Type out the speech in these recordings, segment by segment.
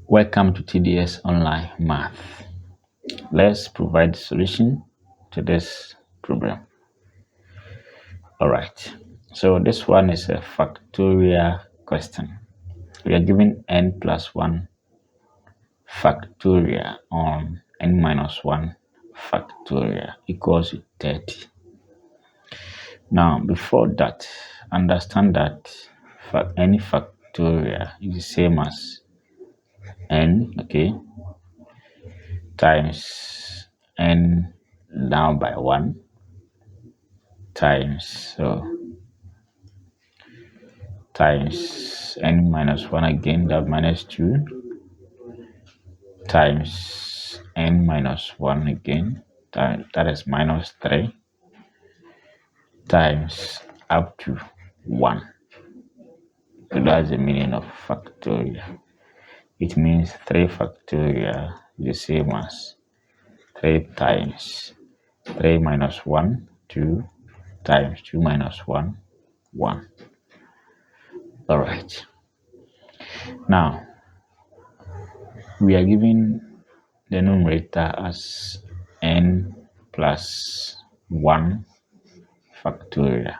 Welcome to TDS Online Math. Let's provide solution to this problem. Alright, so this one is a factorial question. We are given n plus 1 factorial on n minus 1 factorial equals to 30. Now, before that, understand that any factorial is the same as n, okay, times n down by 1 times n minus 1 again, that minus 2 times n minus 1 again, that is minus 3 times up to 1. So that's the meaning of factorial. It means 3 factorial is the same as 3 times 3 minus 1, 2 times 2 minus 1, 1. Alright. Now, we are given the numerator as n plus 1 factorial.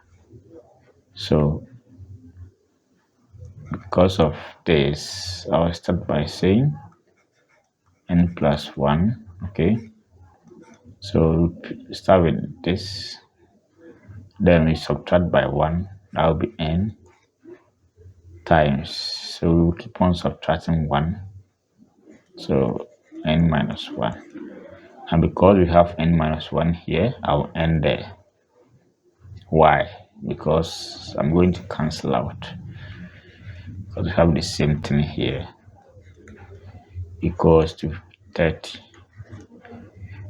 So, because of this, I'll start by saying n plus 1, okay? So, we start with this, then we subtract by 1, that will be n times, so we will keep on subtracting 1, so n minus 1. And because we have n minus 1 here, I'll end there. Why? Because I'm going to cancel out. Because we have the same thing here. Equals to 30.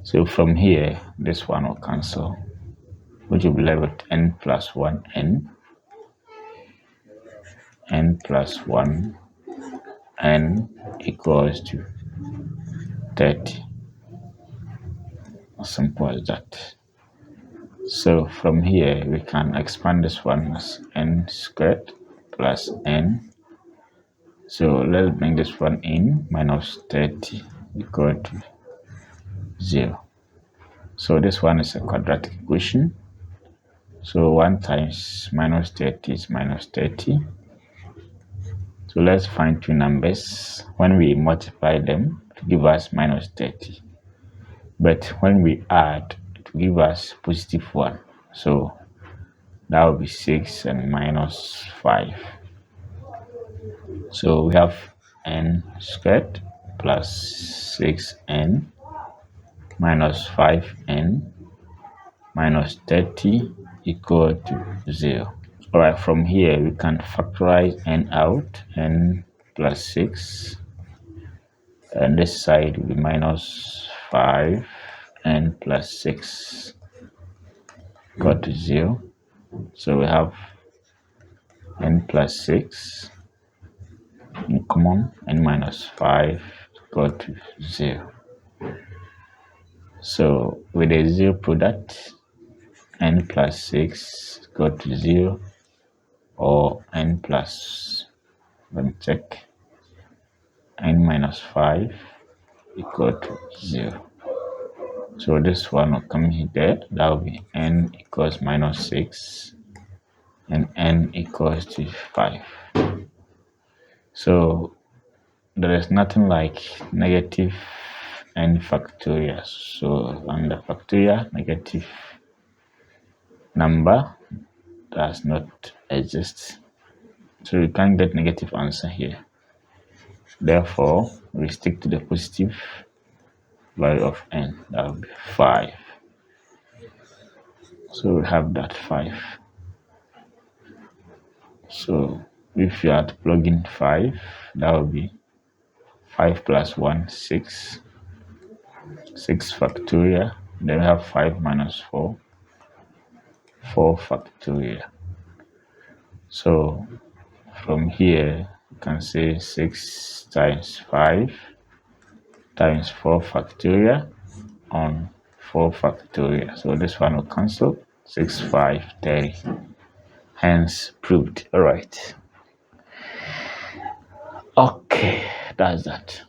So from here, this one will cancel, which will be left with n plus 1 n plus 1 n equals to 30. As simple as that. So from here, we can expand this one as n squared plus n. So let's bring this one in, minus 30 equal to 0. So this one is a quadratic equation. So 1 times minus 30 is minus 30. So let's find two numbers. When we multiply them, to give us minus 30. But when we add, to give us positive 1. So that will be 6 and minus 5. So we have n squared plus 6n minus 5n minus 30 equal to 0. Alright, from here we can factorize n out, n plus 6, and this side will be minus 5, n plus 6 equal to 0. So we have n plus 6 in common, n minus 5 equal to 0. So with a 0 product, n plus 6 equal to 0, or n plus, let me check, n minus 5 equal to 0. So this one will come here, that will be n equals minus 6 and n equals to 5. So there is nothing like negative n factorial. So under factorial, negative number does not exist. So you can't get negative answer here. Therefore, we stick to the positive value of n, that will be 5. So we have that 5. So if you had to plug in 5, that will be 5 plus 1, 6. 6 factorial. Then we have 5 minus 4, 4 factorial. So from here, you can say 6 times 5 times 4 factorial on 4 factorial. So this one will cancel. 6, 5, 30. Hence proved. Alright. Okay. That's that.